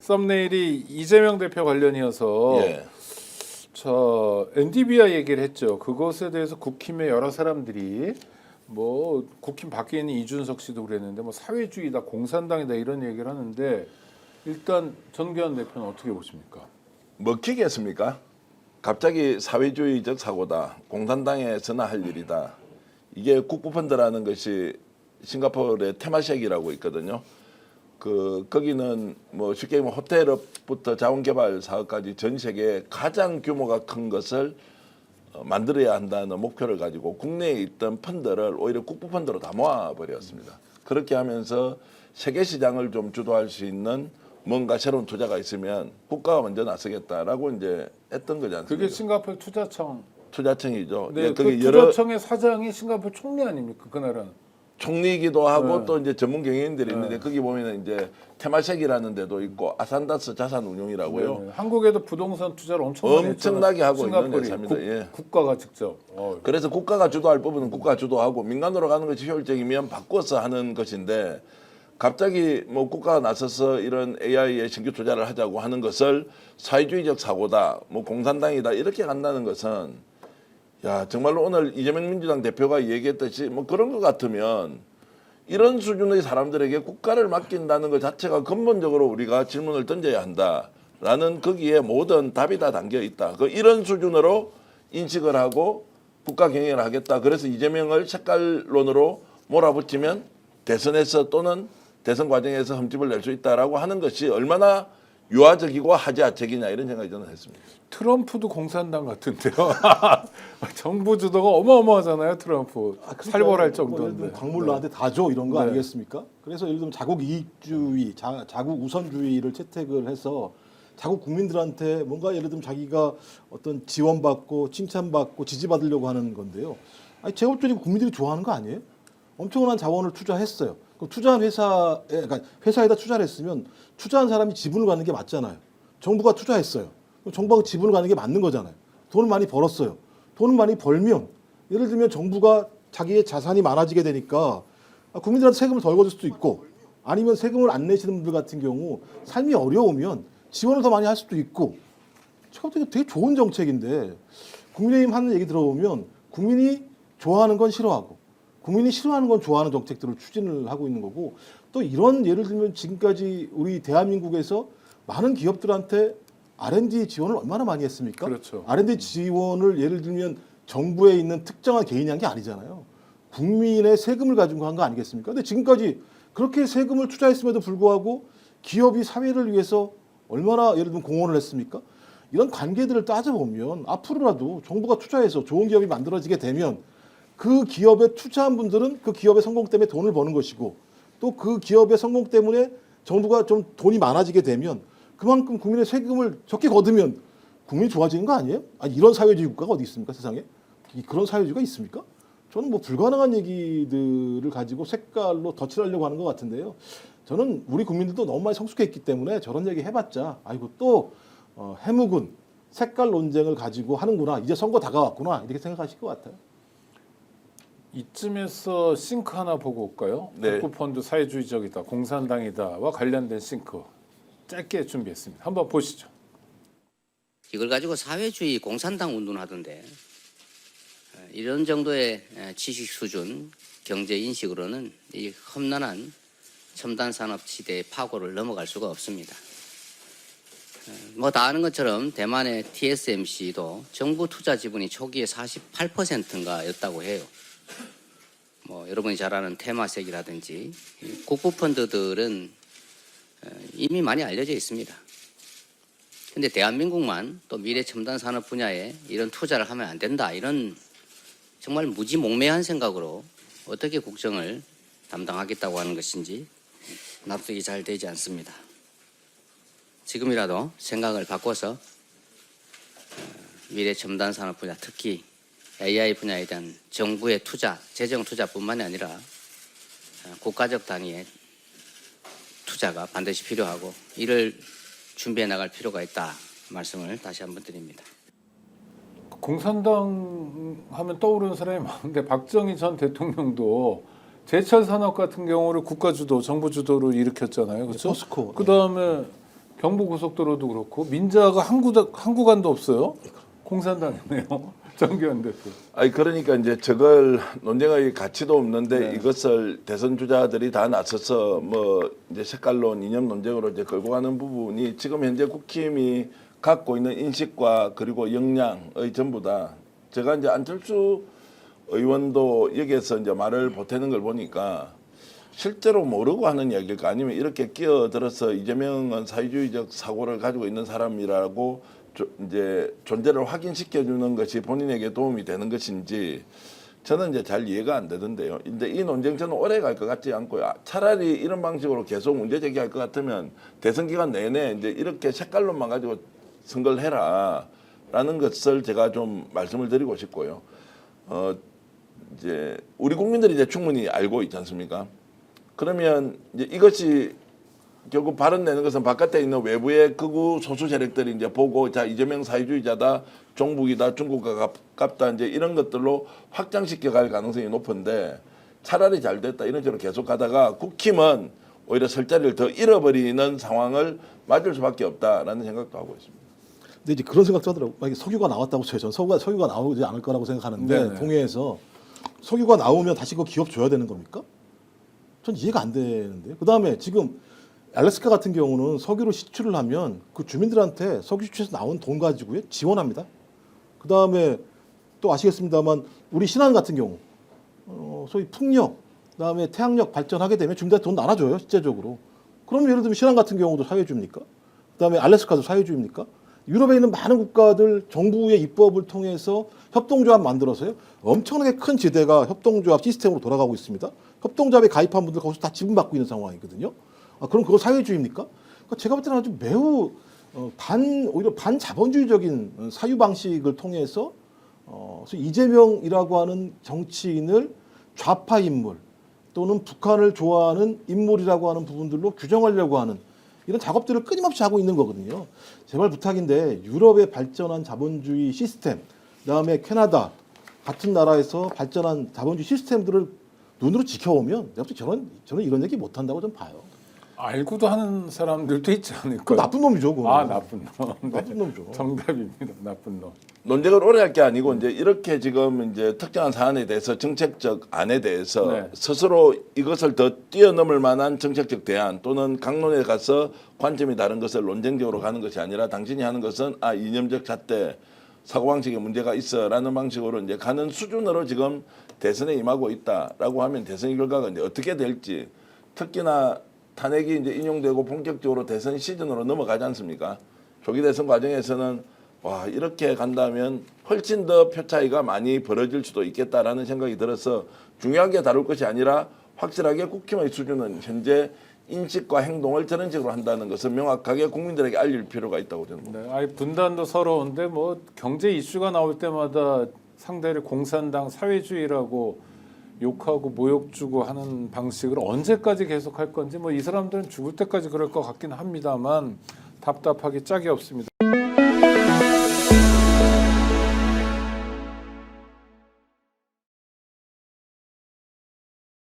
썸네일이 이재명 대표 관련이어서 예. NDBI 얘기를 했죠. 그것에 대해서 국힘의 여러 사람들이 뭐 국힘 밖에 있는 이준석 씨도 그랬는데 뭐 사회주의다, 공산당이다 이런 얘기를 하는데 일단 전교안 대표는 어떻게 보십니까? 먹히겠습니까? 갑자기 사회주의적 사고다, 공산당에서나 할 일이다. 이게 국부펀드라는 것이 싱가포르의 테마색이라고 있거든요. 거기는 뭐 쉽게 얘기하면 호텔업부터 자원개발 사업까지 전 세계에 가장 규모가 큰 것을 만들어야 한다는 목표를 가지고 국내에 있던 펀드를 오히려 국부펀드로 다 모아버렸습니다. 그렇게 하면서 세계 시장을 좀 주도할 수 있는 뭔가 새로운 투자가 있으면 국가가 먼저 나서겠다라고 이제 했던 거지 않습니까? 그게 싱가포르 투자청이죠. 네, 그 그 투자청의 사장이 싱가포르 총리 아닙니까? 그 나라는. 총리이기도 하고 네. 또 이제 전문 경영인들이 있는데 거기 보면은 이제 테마색이라는 데도 있고 아산다스 자산운용이라고요. 네, 한국에도 부동산 투자를 엄청나게 하고 있는 싱가포르이 회사입니다. 예. 국가가 직접. 그래서 국가가 주도할 부분은 국가가 주도하고 민간으로 가는 것이 효율적이면 바꿔서 하는 것인데 갑자기 뭐 국가가 나서서 이런 AI에 신규 투자를 하자고 하는 것을 사회주의적 사고다, 뭐 공산당이다 이렇게 간다는 것은 야 정말로 오늘 이재명 민주당 대표가 얘기했듯이 뭐 그런 것 같으면 이런 수준의 사람들에게 국가를 맡긴다는 것 자체가 근본적으로 우리가 질문을 던져야 한다라는 거기에 모든 답이 다 담겨 있다. 이런 수준으로 인식을 하고 국가 경영을 하겠다. 그래서 이재명을 색깔론으로 몰아붙이면 대선에서 또는 대선 과정에서 흠집을 낼 수 있다라고 하는 것이 얼마나 유화적이고 하지아책이냐 이런 생각이 저는 했습니다. 트럼프도 공산당 같은데요. 정부 주도가 어마어마하잖아요, 트럼프. 살벌할 정도인데. 광물러한테 다 줘 이런 거 네. 아니겠습니까? 그래서 예를 들면 자국 이익주의, 자국 우선주의를 채택을 해서 자국 국민들한테 뭔가 예를 들면 자기가 어떤 지원받고 칭찬받고 지지받으려고 하는 건데요. 아니 제업들이 국민들이 좋아하는 거 아니에요? 엄청난 자원을 투자했어요. 그럼 투자한 그러니까 회사에다 투자를 했으면 투자한 사람이 지분을 갖는 게 맞잖아요. 정부가 투자했어요. 그럼 정부가 지분을 갖는 게 맞는 거잖아요. 돈을 많이 벌었어요. 돈을 많이 벌면 예를 들면 정부가 자기의 자산이 많아지게 되니까 국민들한테 세금을 덜 거둘 수도 있고 아니면 세금을 안 내시는 분들 같은 경우 삶이 어려우면 지원을 더 많이 할 수도 있고 참 되게 좋은 정책인데 국민의힘 하는 얘기 들어보면 국민이 좋아하는 건 싫어하고 국민이 싫어하는 건 좋아하는 정책들을 추진을 하고 있는 거고 또 이런 예를 들면 지금까지 우리 대한민국에서 많은 기업들한테 R&D 지원을 얼마나 많이 했습니까? 그렇죠. R&D 지원을 예를 들면 정부에 있는 특정한 개인이 한 게 아니잖아요. 국민의 세금을 가지고 한 거 아니겠습니까? 근데 지금까지 그렇게 세금을 투자했음에도 불구하고 기업이 사회를 위해서 얼마나 예를 들면 공헌을 했습니까? 이런 관계들을 따져보면 앞으로라도 정부가 투자해서 좋은 기업이 만들어지게 되면 그 기업에 투자한 분들은 그 기업의 성공 때문에 돈을 버는 것이고 또 그 기업의 성공 때문에 정부가 좀 돈이 많아지게 되면 그만큼 국민의 세금을 적게 거두면 국민이 좋아지는 거 아니에요? 아니 이런 사회주의 국가가 어디 있습니까 세상에? 그런 사회주의가 있습니까? 저는 뭐 불가능한 얘기들을 가지고 색깔로 덧칠하려고 하는 것 같은데요. 저는 우리 국민들도 너무 많이 성숙했기 때문에 저런 얘기 해봤자 아이고 또 해묵은 색깔 논쟁을 가지고 하는구나. 이제 선거 다가왔구나. 이렇게 생각하실 것 같아요. 이쯤에서 싱크 하나 보고 올까요? 네. 국부펀드 사회주의적이다, 공산당이다와 관련된 싱크 짧게 준비했습니다. 한번 보시죠. 이걸 가지고 사회주의 공산당 운동하던데 이런 정도의 지식 수준, 경제 인식으로는 이 험난한 첨단 산업 시대의 파고를 넘어갈 수가 없습니다. 뭐 다 아는 것처럼 대만의 TSMC도 정부 투자 지분이 초기에 48%인가였다고 해요. 뭐 여러분이 잘 아는 테마색이라든지 국부 펀드들은 이미 많이 알려져 있습니다. 근데 대한민국만 또 미래 첨단 산업 분야에 이런 투자를 하면 안 된다. 이런 정말 무지몽매한 생각으로 어떻게 국정을 담당하겠다고 하는 것인지 납득이 잘 되지 않습니다. 지금이라도 생각을 바꿔서 미래 첨단 산업 분야, 특히 AI 분야에 대한 정부의 투자, 재정 투자뿐만이 아니라 국가적 단위의 투자가 반드시 필요하고 이를 준비해 나갈 필요가 있다 말씀을 다시 한번 드립니다. 공산당 하면 떠오르는 사람이 많은데 박정희 전 대통령도 제철 산업 같은 경우를 국가 주도, 정부 주도로 일으켰잖아요. 그렇죠? 포스코. 그다음에 경부고속도로도 그렇고 민자가 한 구간도 없어요. 공산당이네요. 정기현 대표. 아니 그러니까 이제 저걸 논쟁의 가치도 없는데 네. 이것을 대선 주자들이 다 나서서 뭐 이제 색깔론 이념 논쟁으로 이제 끌고 가는 부분이 지금 현재 국힘이 갖고 있는 인식과 그리고 역량의 전부다. 제가 이제 안철수 의원도 여기에서 이제 말을 보태는 걸 보니까 실제로 모르고 하는 이야기일까 아니면 이렇게 끼어들어서 이재명은 사회주의적 사고를 가지고 있는 사람이라고 이제 존재를 확인시켜 주는 것이 본인에게 도움이 되는 것인지 저는 이제 잘 이해가 안 되던데요. 근데 이 논쟁 저는 오래 갈 것 같지 않고요. 차라리 이런 방식으로 계속 문제 제기할 것 같으면 대선 기간 내내 이제 이렇게 색깔론만 가지고 선거를 해라라는 것을 제가 좀 말씀을 드리고 싶고요. 이제 우리 국민들이 이제 충분히 알고 있지 않습니까? 그러면 이제 이것이 결국 발언 내는 것은 바깥에 있는 외부의 극우 소수 세력들이 이제 보고 자 이재명 사회주의자다, 종북이다, 중국과 가깝다 이제 이런 것들로 확장시켜 갈 가능성이 높은데 차라리 잘 됐다 이런 식으로 계속 가다가 국힘은 오히려 설 자리를 더 잃어버리는 상황을 맞을 수밖에 없다라는 생각도 하고 있습니다. 근데 이제 그런 생각도 하더라고요. 만약에 석유가 나왔다고 쳐요. 저는 석유가 나오지 않을 거라고 생각하는데 네네. 동해에서 석유가 나오면 다시 그 기업 줘야 되는 겁니까? 전 이해가 안 되는데요. 그다음에 지금 알래스카 같은 경우는 석유를 시출을 하면 그 주민들한테 석유 시출에서 나온 돈 가지고요 지원합니다. 그다음에 또 아시겠습니다만 우리 신안 같은 경우 소위 풍력, 그다음에 태양력 발전하게 되면 주민들한테 돈 나눠줘요 실제적으로. 그럼 예를 들면 신안 같은 경우도 사회주의입니까? 그다음에 알래스카도 사회주의입니까? 유럽에 있는 많은 국가들 정부의 입법을 통해서 협동조합 만들어서요 엄청나게 큰 지대가 협동조합 시스템으로 돌아가고 있습니다. 협동조합에 가입한 분들 거기서 다 지분받고 있는 상황이거든요. 그럼 그거 사회주의입니까? 그러니까 제가 볼 때는 아주 매우 오히려 반자본주의적인 사유 방식을 통해서 이재명이라고 하는 정치인을 좌파 인물 또는 북한을 좋아하는 인물이라고 하는 부분들로 규정하려고 하는 이런 작업들을 끊임없이 하고 있는 거거든요. 제발 부탁인데 유럽의 발전한 자본주의 시스템, 그다음에 캐나다 같은 나라에서 발전한 자본주의 시스템들을 눈으로 지켜오면 내가 저는 이런 얘기 못 한다고 좀 봐요. 알고도 하는 사람들도 있지 그 않을까요? 나쁜 놈이죠. 그거는. 아 나쁜 놈. 네. 나쁜 놈이죠. 정답입니다. 나쁜 놈. 논쟁을 오래 할 게 아니고 이제 이렇게 지금 이제 특정한 사안에 대해서 정책적 안에 대해서 네. 스스로 이것을 더 뛰어넘을 만한 정책적 대안 또는 강론에 가서 관점이 다른 것을 논쟁적으로 가는 것이 아니라 당신이 하는 것은 이념적 잣대 사고방식에 문제가 있어라는 방식으로 이제 가는 수준으로 지금 대선에 임하고 있다라고 하면 대선 결과가 이제 어떻게 될지 특히나 탄핵이 이제 인용되고 본격적으로 대선 시즌으로 넘어가지 않습니까? 조기 대선 과정에서는 와 이렇게 간다면 훨씬 더 표 차이가 많이 벌어질 수도 있겠다라는 생각이 들어서 중요하게 다룰 것이 아니라 확실하게 국힘의 수준은 현재 인식과 행동을 저런 식으로 한다는 것을 명확하게 국민들에게 알릴 필요가 있다고 저는 봅니다. 네, 아니 분단도 서러운데 뭐 경제 이슈가 나올 때마다 상대를 공산당 사회주의라고 욕하고 모욕 주고 하는 방식을 언제까지 계속할 건지 뭐 이 사람들은 죽을 때까지 그럴 것 같긴 합니다만 답답하기 짝이 없습니다.